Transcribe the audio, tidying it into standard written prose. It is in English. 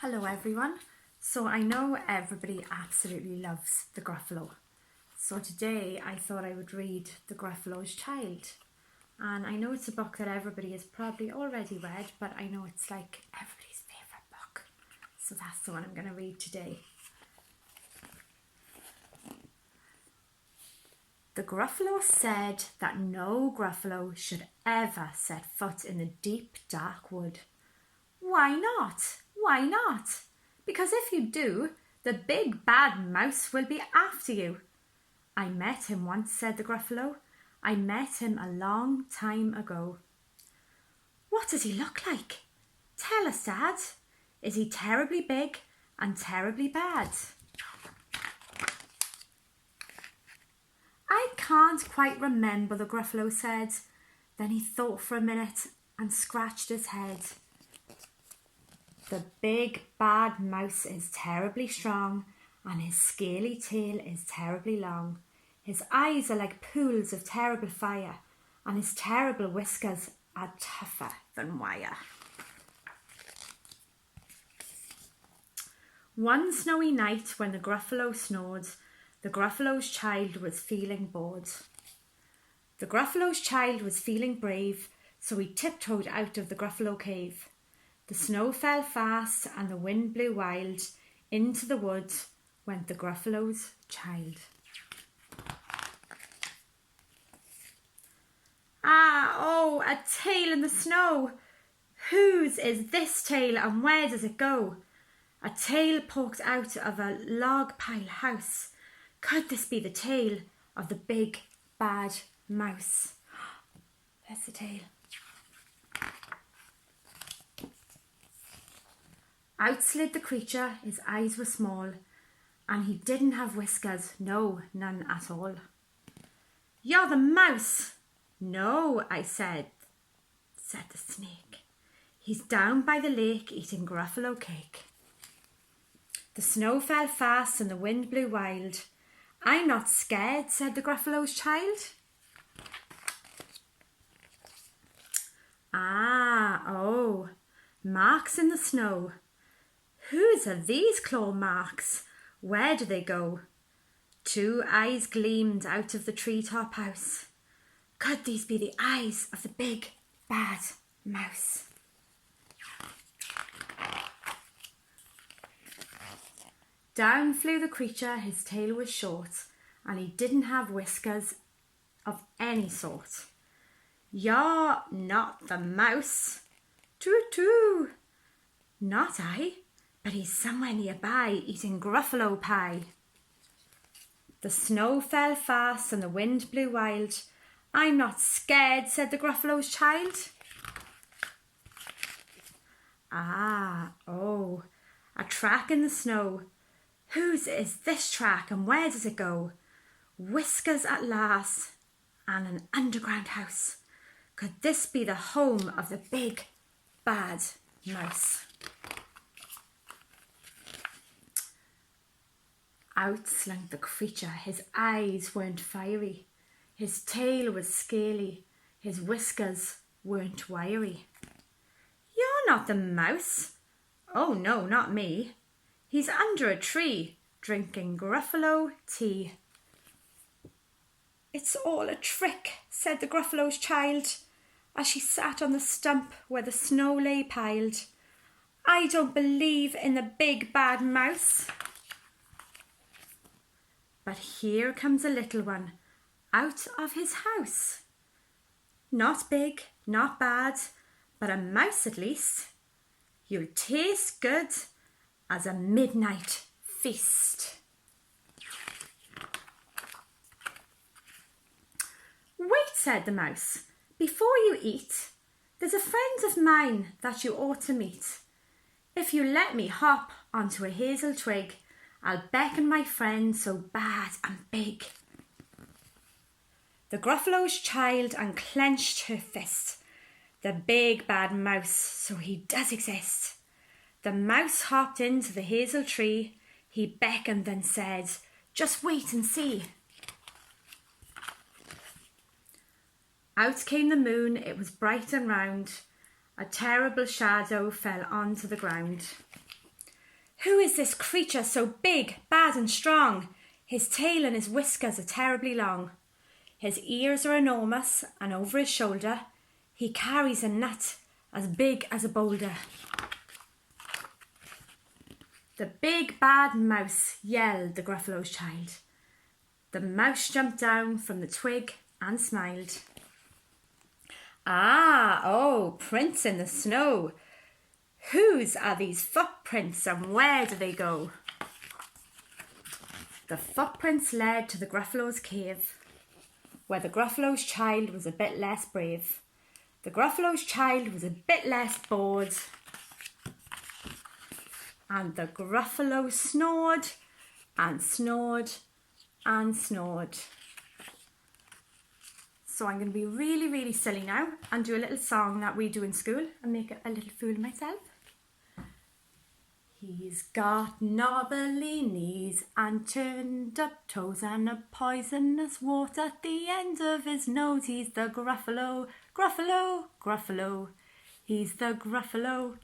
Hello everyone. So I know everybody absolutely loves the Gruffalo. So today I thought I would read The Gruffalo's Child. And I know it's a book that everybody has probably already read, but I know it's like everybody's favourite book. So that's the one I'm going to read today. The Gruffalo said that no Gruffalo should ever set foot in the deep, dark wood. Why not? Why not? Because if you do, the big bad mouse will be after you. I met him once, said the Gruffalo. I met him a long time ago. What does he look like? Tell us, Dad. Is he terribly big and terribly bad? I can't quite remember, the Gruffalo said. Then he thought for a minute and scratched his head. The big bad mouse is terribly strong, and his scaly tail is terribly long. His eyes are like pools of terrible fire, and his terrible whiskers are tougher than wire. One snowy night when the Gruffalo snored, the Gruffalo's child was feeling bored. The Gruffalo's child was feeling brave, so he tiptoed out of the Gruffalo cave. The snow fell fast and the wind blew wild. Into the wood went the Gruffalo's child. Ah, oh, a tail in the snow! Whose is this tail and where does it go? A tail poked out of a log pile house. Could this be the tail of the big bad mouse? There's the tail. Out slid the creature, his eyes were small, and he didn't have whiskers, no, none at all. You're the mouse! No, I said the snake. He's down by the lake eating Gruffalo cake. The snow fell fast and the wind blew wild. I'm not scared, said the Gruffalo's child. Ah, oh, marks in the snow. Whose are these claw marks? Where do they go? Two eyes gleamed out of the treetop house. Could these be the eyes of the big bad mouse? Down flew the creature, his tail was short, and he didn't have whiskers of any sort. You're not the mouse. Toot-toot. Not I. But he's somewhere nearby eating Gruffalo pie. The snow fell fast and the wind blew wild. I'm not scared, said the Gruffalo's child. Ah, oh, a track in the snow. Whose is this track and where does it go? Whiskers at last and an underground house. Could this be the home of the big bad mouse? Out slunk the creature, his eyes weren't fiery, his tail was scaly, his whiskers weren't wiry. You're not the mouse. Oh no, not me. He's under a tree, drinking Gruffalo tea. It's all a trick, said the Gruffalo's child, as she sat on the stump where the snow lay piled. I don't believe in the big bad mouse. But here comes a little one out of his house. Not big, not bad, but a mouse at least. You'll taste good as a midnight feast. Wait, said the mouse, before you eat, there's a friend of mine that you ought to meet. If you let me hop onto a hazel twig, I'll beckon my friend so bad and big. The Gruffalo's child unclenched her fist. The big bad mouse, so he does exist. The mouse hopped into the hazel tree. He beckoned then said, just wait and see. Out came the moon, it was bright and round. A terrible shadow fell onto the ground. Who is this creature so big, bad and strong? His tail and his whiskers are terribly long. His ears are enormous, and over his shoulder he carries a nut as big as a boulder. The big bad mouse, yelled the Gruffalo's child. The mouse jumped down from the twig and smiled. Ah, oh, prints in the snow. Whose are these footprints and where do they go? The footprints led to the Gruffalo's cave, where the Gruffalo's child was a bit less brave. The Gruffalo's child was a bit less bored. And the Gruffalo snored and snored and snored. So I'm going to be really, really silly now and do a little song that we do in school and make a little fool of myself. He's got knobbly knees and turned up toes and a poisonous wart at the end of his nose. He's the Gruffalo, Gruffalo, Gruffalo. He's the Gruffalo.